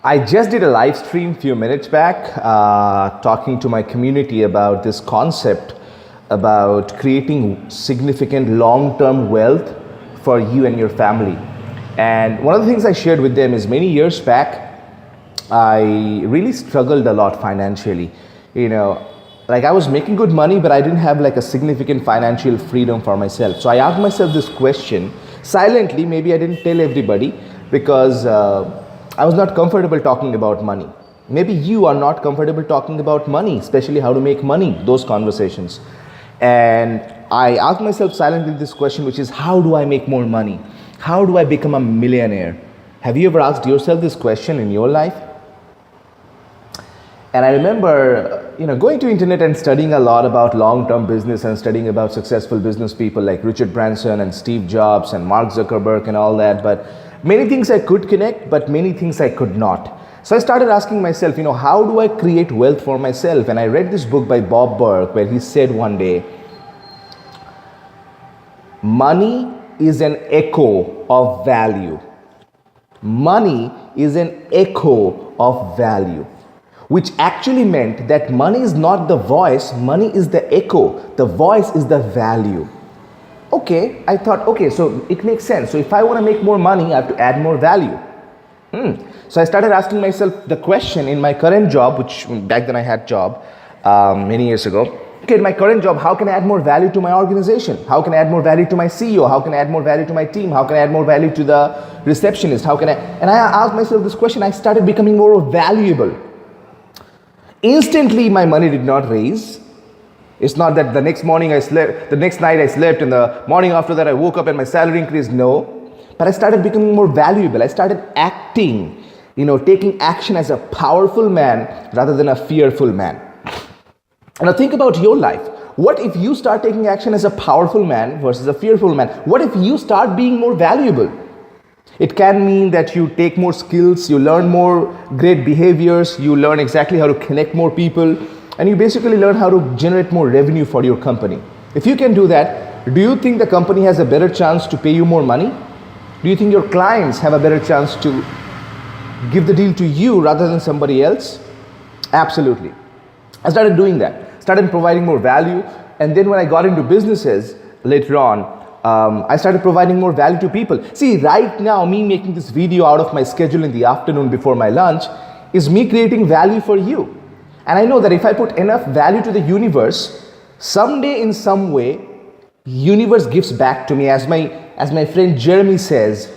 I just did a live stream few minutes back talking to my community about this concept about creating significant long-term wealth for you and your family. And one of the things I shared with them is many years back, I really struggled a lot financially. Like I was making good money, but I didn't have like a significant financial freedom for myself. So I asked myself this question silently. Maybe I didn't tell everybody because I was not comfortable talking about money. Maybe you are not comfortable talking about money, especially how to make money, those conversations. And I asked myself silently this question, which is, how do I make more money? How do I become a millionaire? Have you ever asked yourself this question in your life? And I remember, going to internet and studying a lot about long-term business and studying about successful business people like Richard Branson and Steve Jobs and Mark Zuckerberg and all that. But many things I could connect, but many things I could not. So I started asking myself, how do I create wealth for myself? And I read this book by Bob Burke where he said one day, money is an echo of value. Money is an echo of value. Which actually meant that money is not the voice, money is the echo. The voice is the value. Okay, I thought, so it makes sense. So if I want to make more money, I have to add more value. So I started asking myself the question in my current job, which back then I had job many years ago. Okay, in my current job, how can I add more value to my organization? How can I add more value to my CEO? How can I add more value to my team? How can I add more value to the receptionist? And I asked myself this question. I started becoming more valuable. Instantly, my money did not raise. It's not that the next night I slept, and the morning after that I woke up and my salary increased. No. But I started becoming more valuable. I started acting, taking action as a powerful man rather than a fearful man. Now think about your life. What if you start taking action as a powerful man versus a fearful man? What if you start being more valuable? It can mean that you take more skills, you learn more great behaviors, you learn exactly how to connect more people, and you basically learn how to generate more revenue for your company. If you can do that, do you think the company has a better chance to pay you more money? Do you think your clients have a better chance to give the deal to you rather than somebody else? Absolutely. I started doing that, started providing more value, and then when I got into businesses later on, I started providing more value to people. See, right now, me making this video out of my schedule in the afternoon before my lunch is me creating value for you. And I know that if I put enough value to the universe, someday in some way, universe gives back to me. As my friend Jeremy says,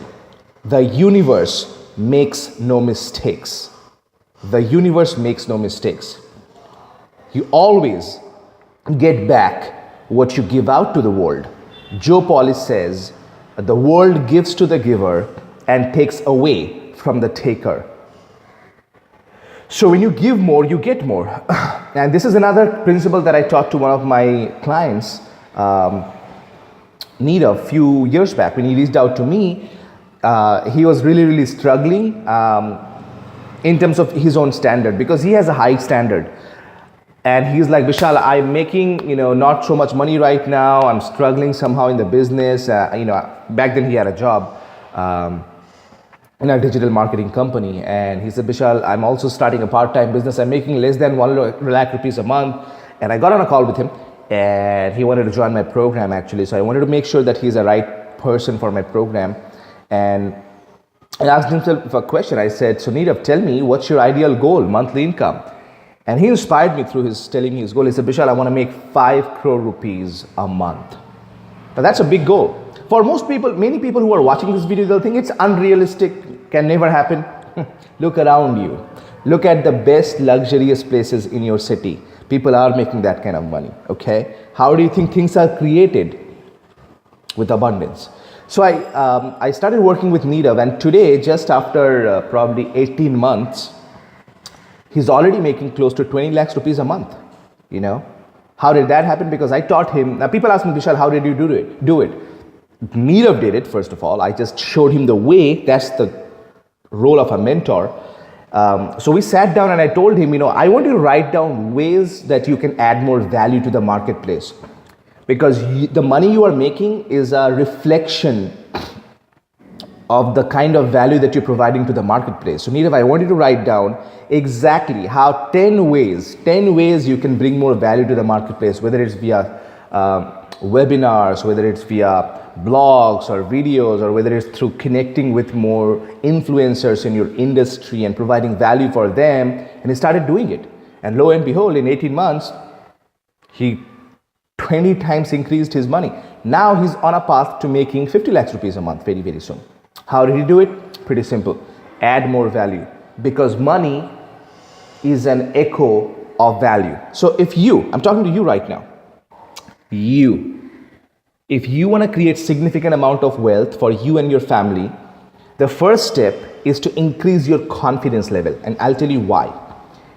the universe makes no mistakes. The universe makes no mistakes. You always get back what you give out to the world. Joe Polish says, the world gives to the giver and takes away from the taker. So when you give more, you get more. And this is another principle that I taught to one of my clients, Nirav, a few years back. When he reached out to me, he was really struggling in terms of his own standard, because he has a high standard. And he's like, Bishal, I'm making, not so much money right now. I'm struggling somehow in the business. Back then he had a job in a digital marketing company. And he said, Bishal, I'm also starting a part-time business. I'm making less than 1 lakh rupees a month. And I got on a call with him, and he wanted to join my program actually. So I wanted to make sure that he's the right person for my program. And I asked him a question. I said, so Nirav, tell me, what's your ideal goal, monthly income? And he inspired me through his telling me his goal. He said, Bishal, I want to make 5 crore rupees a month. Now that's a big goal. For most people, many people who are watching this video, they'll think it's unrealistic, can never happen. Look around you. Look at the best luxurious places in your city. People are making that kind of money, okay? How do you think things are created? With abundance. So I started working with Nirav, and today, just after probably 18 months, he's already making close to 20 lakhs rupees a month. How did that happen? Because I taught him. Now people ask me, Bishal, how did you do it? Nirav did it, first of all. I just showed him the way. That's the role of a mentor. So we sat down and I told him, I want you to write down ways that you can add more value to the marketplace. Because the money you are making is a reflection of the kind of value that you're providing to the marketplace. So Nirav, I want you to write down exactly how 10 ways you can bring more value to the marketplace, whether it's via webinars, whether it's via blogs or videos, or whether it's through connecting with more influencers in your industry and providing value for them. And he started doing it. And lo and behold, in 18 months, he 20 times increased his money. Now he's on a path to making 50 lakhs rupees a month very, very soon. How did he do it? Pretty simple. Add more value, because money is an echo of value. So if you, I'm talking to you right now, if you want to create significant amount of wealth for you and your family, the first step is to increase your confidence level. And I'll tell you why.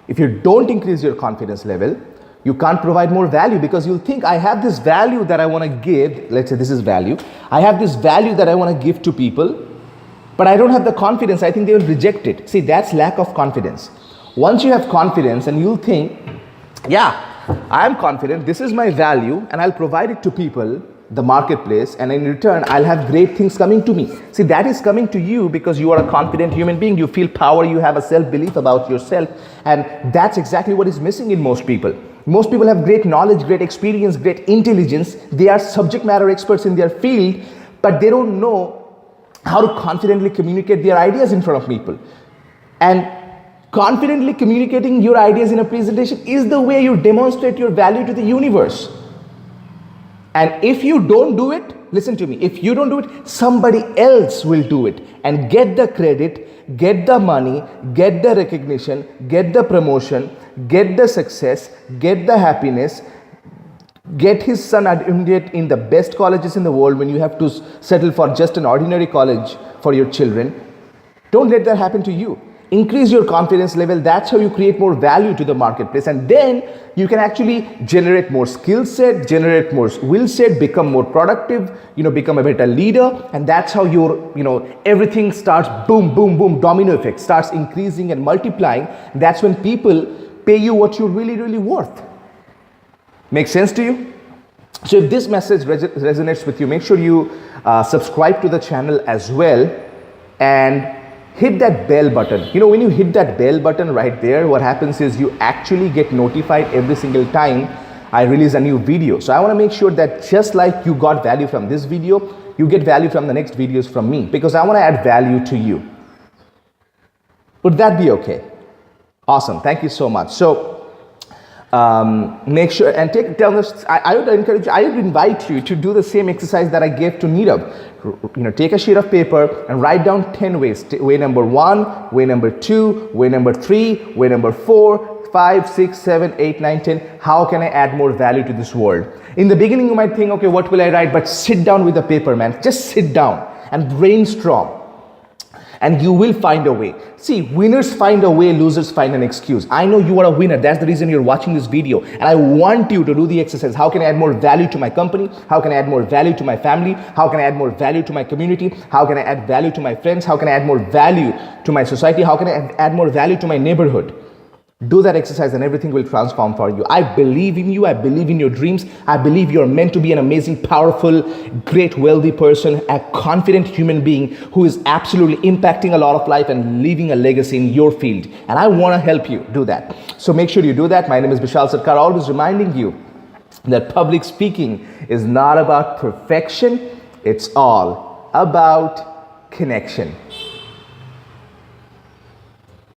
If you don't increase your confidence level, you can't provide more value, because you'll think, I have this value that I want to give. Let's say this is value. I have this value that I want to give to people, but I don't have the confidence. I think they will reject it. See, that's lack of confidence. Once you have confidence, and you'll think, yeah, I am confident, this is my value, and I'll provide it to people, the marketplace, and in return, I'll have great things coming to me. See, that is coming to you because you are a confident human being. You feel power, you have a self-belief about yourself, and that's exactly what is missing in most people. Most people have great knowledge, great experience, great intelligence. They are subject matter experts in their field, but they don't know how to confidently communicate their ideas in front of people. And confidently communicating your ideas in a presentation is the way you demonstrate your value to the universe. And if you don't do it, listen to me, if you don't do it, somebody else will do it and get the credit, get the money, get the recognition, get the promotion, get the success, get the happiness, get his son admitted in the best colleges in the world when you have to settle for just an ordinary college for your children. Don't let that happen to you. Increase your confidence level. That's how you create more value to the marketplace. And then you can actually generate more skill set, generate more will set, become more productive, become a better leader. And that's how your, everything starts boom, boom, boom, domino effect starts increasing and multiplying. That's when people pay you what you're really, really worth. Make sense to you? So if this message resonates with you, make sure you subscribe to the channel as well and hit that bell button. When you hit that bell button right there, what happens is you actually get notified every single time I release a new video. So I want to make sure that just like you got value from this video, you get value from the next videos from me, because I want to add value to you. Would that be okay? Awesome. Thank you so much. So make sure and I would encourage you, I would invite you to do the same exercise that I gave to Nirav. Take a sheet of paper and write down 10 ways. Way number 1, way number 2, way number 3, way number 4, 5, 6, 7, 8, 9, 10. How can I add more value to this world? In the beginning, you might think, okay, what will I write? But sit down with the paper, man. Just sit down and brainstorm. And you will find a way. See, winners find a way, losers find an excuse. I know you are a winner. That's the reason you're watching this video. And I want you to do the exercise. How can I add more value to my company? How can I add more value to my family? How can I add more value to my community? How can I add value to my friends? How can I add more value to my society? How can I add more value to my neighborhood? Do that exercise and everything will transform for you. I believe in you. I believe in your dreams. I believe you're meant to be an amazing, powerful, great, wealthy person, a confident human being who is absolutely impacting a lot of life and leaving a legacy in your field. And I want to help you do that. So make sure you do that. My name is Bishal Sarkar, always reminding you that public speaking is not about perfection. It's all about connection.